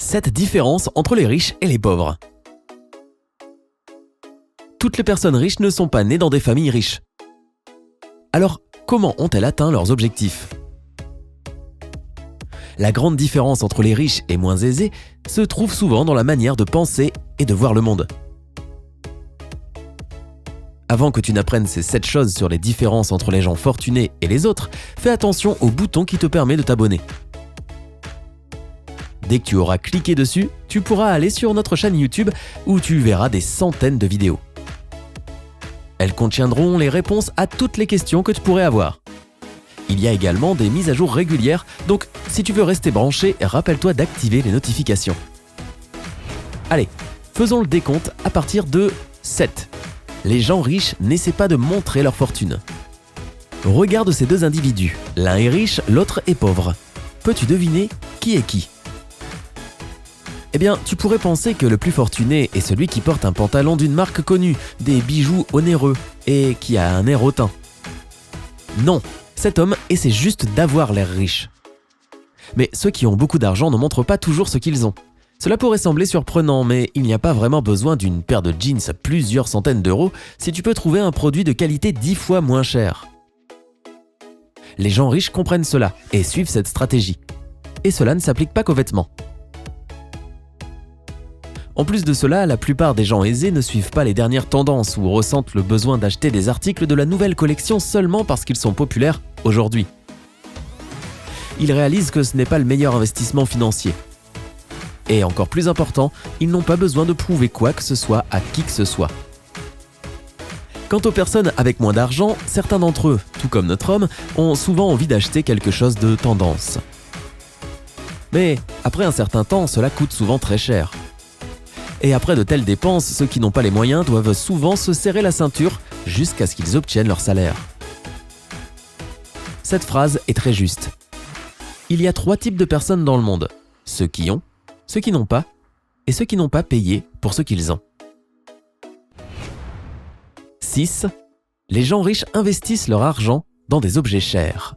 7 différences entre les riches et les pauvres. Toutes les personnes riches ne sont pas nées dans des familles riches. Alors, comment ont-elles atteint leurs objectifs ? La grande différence entre les riches et moins aisés se trouve souvent dans la manière de penser et de voir le monde. Avant que tu n'apprennes ces 7 choses sur les différences entre les gens fortunés et les autres, fais attention au bouton qui te permet de t'abonner. Dès que tu auras cliqué dessus, tu pourras aller sur notre chaîne YouTube où tu verras des centaines de vidéos. Elles contiendront les réponses à toutes les questions que tu pourrais avoir. Il y a également des mises à jour régulières, donc si tu veux rester branché, rappelle-toi d'activer les notifications. Allez, faisons le décompte à partir de 7. Les gens riches n'essaient pas de montrer leur fortune. Regarde ces deux individus, l'un est riche, l'autre est pauvre. Peux-tu deviner qui est qui ? Eh bien, tu pourrais penser que le plus fortuné est celui qui porte un pantalon d'une marque connue, des bijoux onéreux et qui a un air hautain. Non, cet homme essaie juste d'avoir l'air riche. Mais ceux qui ont beaucoup d'argent ne montrent pas toujours ce qu'ils ont. Cela pourrait sembler surprenant, mais il n'y a pas vraiment besoin d'une paire de jeans à plusieurs centaines d'euros si tu peux trouver un produit de qualité 10 fois moins cher. Les gens riches comprennent cela et suivent cette stratégie. Et cela ne s'applique pas qu'aux vêtements. En plus de cela, la plupart des gens aisés ne suivent pas les dernières tendances ou ressentent le besoin d'acheter des articles de la nouvelle collection seulement parce qu'ils sont populaires aujourd'hui. Ils réalisent que ce n'est pas le meilleur investissement financier. Et encore plus important, ils n'ont pas besoin de prouver quoi que ce soit à qui que ce soit. Quant aux personnes avec moins d'argent, certains d'entre eux, tout comme notre homme, ont souvent envie d'acheter quelque chose de tendance. Mais après un certain temps, cela coûte souvent très cher. Et après de telles dépenses, ceux qui n'ont pas les moyens doivent souvent se serrer la ceinture jusqu'à ce qu'ils obtiennent leur salaire. Cette phrase est très juste. Il y a 3 types de personnes dans le monde. Ceux qui ont, ceux qui n'ont pas, et ceux qui n'ont pas payé pour ce qu'ils ont. 6. Les gens riches investissent leur argent dans des objets chers.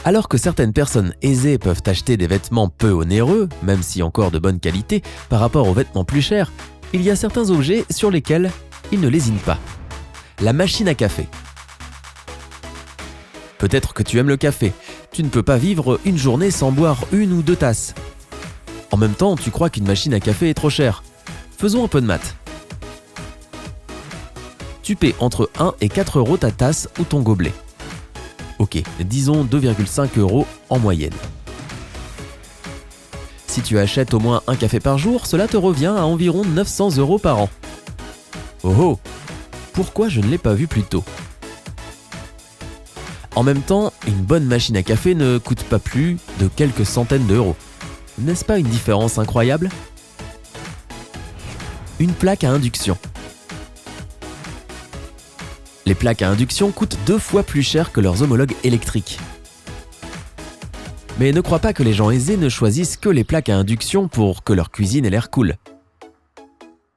Alors que certaines personnes aisées peuvent acheter des vêtements peu onéreux, même si encore de bonne qualité, par rapport aux vêtements plus chers, il y a certains objets sur lesquels ils ne lésinent pas. La machine à café. Peut-être que tu aimes le café. Tu ne peux pas vivre une journée sans boire 1 ou 2 tasses. En même temps, tu crois qu'une machine à café est trop chère. Faisons un peu de maths. Tu paies entre 1 et 4 euros ta tasse ou ton gobelet. Ok, disons 2,5 € en moyenne. Si tu achètes au moins un café par jour, cela te revient à environ 900 € par an. Oh oh, pourquoi je ne l'ai pas vu plus tôt ? En même temps, une bonne machine à café ne coûte pas plus de quelques centaines d'euros. N'est-ce pas une différence incroyable ? Une plaque à induction. Les plaques à induction coûtent 2 fois plus cher que leurs homologues électriques. Mais ne crois pas que les gens aisés ne choisissent que les plaques à induction pour que leur cuisine ait l'air cool.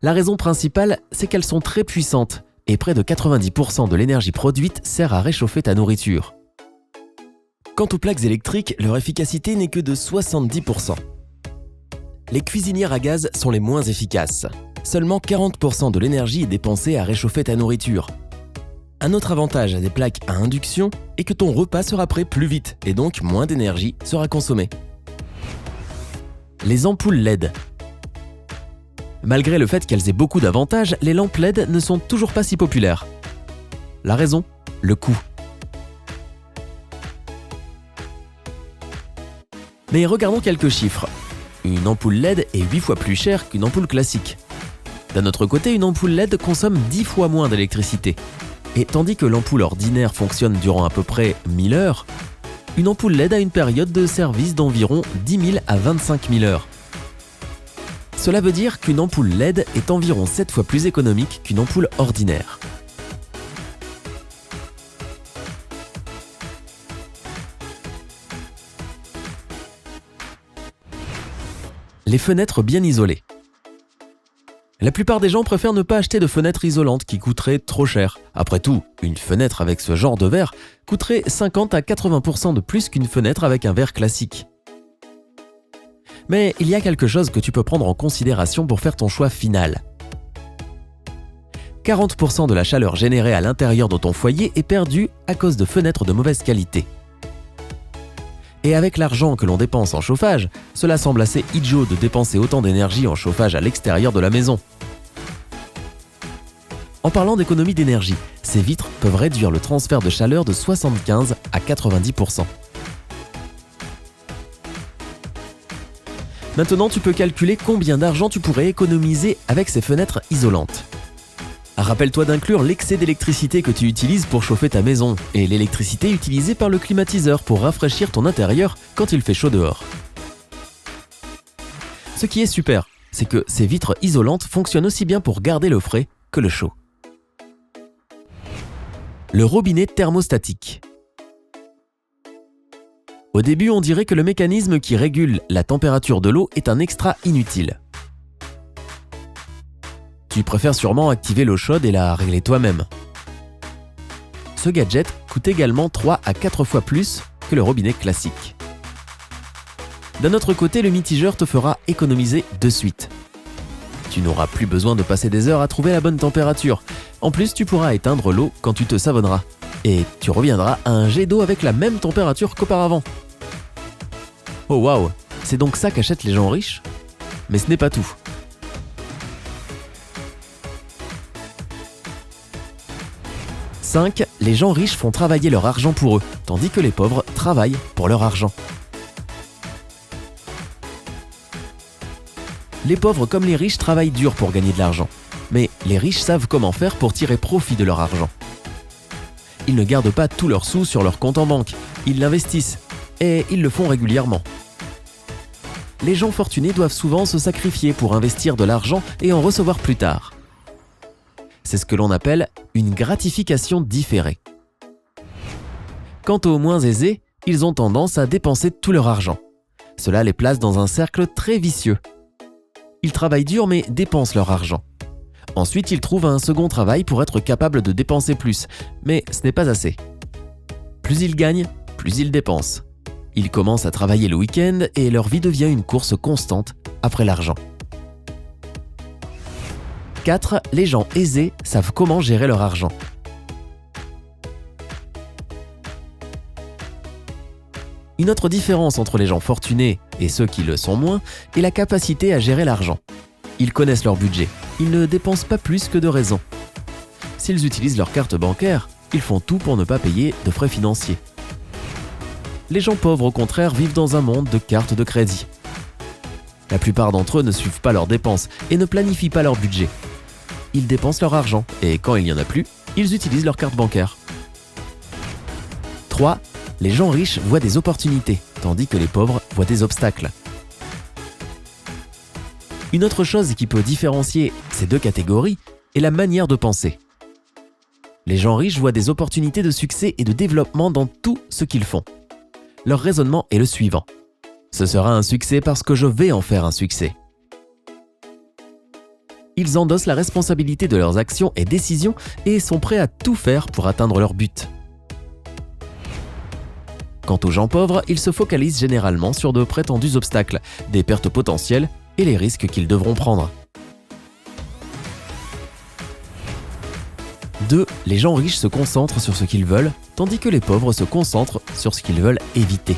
La raison principale, c'est qu'elles sont très puissantes et près de 90% de l'énergie produite sert à réchauffer ta nourriture. Quant aux plaques électriques, leur efficacité n'est que de 70%. Les cuisinières à gaz sont les moins efficaces. Seulement 40% de l'énergie est dépensée à réchauffer ta nourriture. Un autre avantage des plaques à induction est que ton repas sera prêt plus vite et donc moins d'énergie sera consommée. Les ampoules LED. Malgré le fait qu'elles aient beaucoup d'avantages, les lampes LED ne sont toujours pas si populaires. La raison ? Le coût. Mais regardons quelques chiffres. Une ampoule LED est 8 fois plus chère qu'une ampoule classique. D'un autre côté, une ampoule LED consomme 10 fois moins d'électricité. Et tandis que l'ampoule ordinaire fonctionne durant à peu près 1000 heures, une ampoule LED a une période de service d'environ 10 000 à 25 000 heures. Cela veut dire qu'une ampoule LED est environ 7 fois plus économique qu'une ampoule ordinaire. Les fenêtres bien isolées. La plupart des gens préfèrent ne pas acheter de fenêtres isolantes qui coûteraient trop cher. Après tout, une fenêtre avec ce genre de verre coûterait 50 à 80% de plus qu'une fenêtre avec un verre classique. Mais il y a quelque chose que tu peux prendre en considération pour faire ton choix final. 40% de la chaleur générée à l'intérieur de ton foyer est perdue à cause de fenêtres de mauvaise qualité. Et avec l'argent que l'on dépense en chauffage, cela semble assez idiot de dépenser autant d'énergie en chauffage à l'extérieur de la maison. En parlant d'économie d'énergie, ces vitres peuvent réduire le transfert de chaleur de 75 à 90%. Maintenant, tu peux calculer combien d'argent tu pourrais économiser avec ces fenêtres isolantes. Rappelle-toi d'inclure l'excès d'électricité que tu utilises pour chauffer ta maison et l'électricité utilisée par le climatiseur pour rafraîchir ton intérieur quand il fait chaud dehors. Ce qui est super, c'est que ces vitres isolantes fonctionnent aussi bien pour garder le frais que le chaud. Le robinet thermostatique. Au début, on dirait que le mécanisme qui régule la température de l'eau est un extra inutile. Tu préfères sûrement activer l'eau chaude et la régler toi-même. Ce gadget coûte également 3 à 4 fois plus que le robinet classique. D'un autre côté, le mitigeur te fera économiser de suite. Tu n'auras plus besoin de passer des heures à trouver la bonne température. En plus, tu pourras éteindre l'eau quand tu te savonneras. Et tu reviendras à un jet d'eau avec la même température qu'auparavant. Oh waouh, c'est donc ça qu'achètent les gens riches ? Mais ce n'est pas tout. « 5. Les gens riches font travailler leur argent pour eux, tandis que les pauvres travaillent pour leur argent. » Les pauvres comme les riches travaillent dur pour gagner de l'argent. Mais les riches savent comment faire pour tirer profit de leur argent. Ils ne gardent pas tous leurs sous sur leur compte en banque, ils l'investissent, et ils le font régulièrement. Les gens fortunés doivent souvent se sacrifier pour investir de l'argent et en recevoir plus tard. C'est ce que l'on appelle une gratification différée. Quant aux moins aisés, ils ont tendance à dépenser tout leur argent. Cela les place dans un cercle très vicieux. Ils travaillent dur mais dépensent leur argent. Ensuite, ils trouvent un second travail pour être capables de dépenser plus, mais ce n'est pas assez. Plus ils gagnent, plus ils dépensent. Ils commencent à travailler le week-end et leur vie devient une course constante après l'argent. 4. Les gens aisés savent comment gérer leur argent. Une autre différence entre les gens fortunés et ceux qui le sont moins est la capacité à gérer l'argent. Ils connaissent leur budget, ils ne dépensent pas plus que de raison. S'ils utilisent leur carte bancaire, ils font tout pour ne pas payer de frais financiers. Les gens pauvres, au contraire, vivent dans un monde de cartes de crédit. La plupart d'entre eux ne suivent pas leurs dépenses et ne planifient pas leur budget. Ils dépensent leur argent et quand il n'y en a plus, ils utilisent leur carte bancaire. 3. Les gens riches voient des opportunités, tandis que les pauvres voient des obstacles. Une autre chose qui peut différencier ces deux catégories est la manière de penser. Les gens riches voient des opportunités de succès et de développement dans tout ce qu'ils font. Leur raisonnement est le suivant. Ce sera un succès parce que je vais en faire un succès. Ils endossent la responsabilité de leurs actions et décisions et sont prêts à tout faire pour atteindre leur but. Quant aux gens pauvres, ils se focalisent généralement sur de prétendus obstacles, des pertes potentielles et les risques qu'ils devront prendre. 2. Les gens riches se concentrent sur ce qu'ils veulent, tandis que les pauvres se concentrent sur ce qu'ils veulent éviter.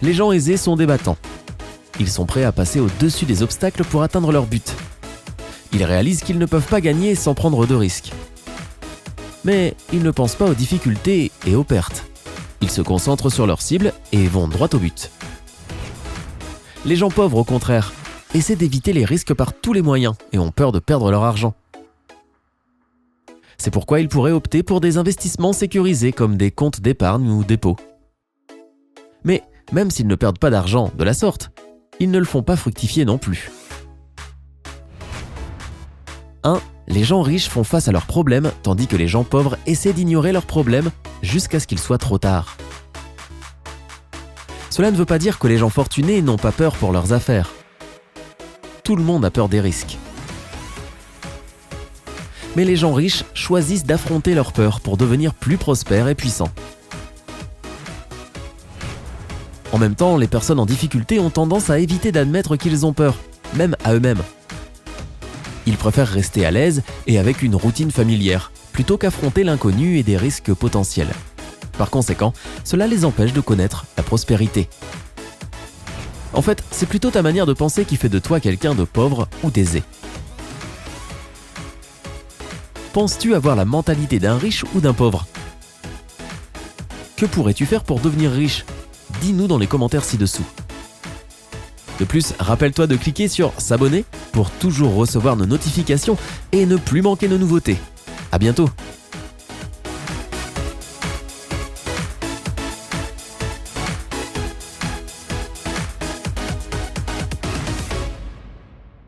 Les gens aisés sont des battants. Ils sont prêts à passer au-dessus des obstacles pour atteindre leur but. Ils réalisent qu'ils ne peuvent pas gagner sans prendre de risques. Mais ils ne pensent pas aux difficultés et aux pertes. Ils se concentrent sur leur cible et vont droit au but. Les gens pauvres, au contraire, essaient d'éviter les risques par tous les moyens et ont peur de perdre leur argent. C'est pourquoi ils pourraient opter pour des investissements sécurisés comme des comptes d'épargne ou dépôt. Mais même s'ils ne perdent pas d'argent de la sorte, ils ne le font pas fructifier non plus. 1. Les gens riches font face à leurs problèmes, tandis que les gens pauvres essaient d'ignorer leurs problèmes jusqu'à ce qu'il soit trop tard. Cela ne veut pas dire que les gens fortunés n'ont pas peur pour leurs affaires. Tout le monde a peur des risques. Mais les gens riches choisissent d'affronter leurs peurs pour devenir plus prospères et puissants. En même temps, les personnes en difficulté ont tendance à éviter d'admettre qu'ils ont peur, même à eux-mêmes. Ils préfèrent rester à l'aise et avec une routine familière, plutôt qu'affronter l'inconnu et des risques potentiels. Par conséquent, cela les empêche de connaître la prospérité. En fait, c'est plutôt ta manière de penser qui fait de toi quelqu'un de pauvre ou d'aisé. Penses-tu avoir la mentalité d'un riche ou d'un pauvre ? Que pourrais-tu faire pour devenir riche ? Dis-nous dans les commentaires ci-dessous. De plus, rappelle-toi de cliquer sur s'abonner pour toujours recevoir nos notifications et ne plus manquer nos nouveautés. À bientôt!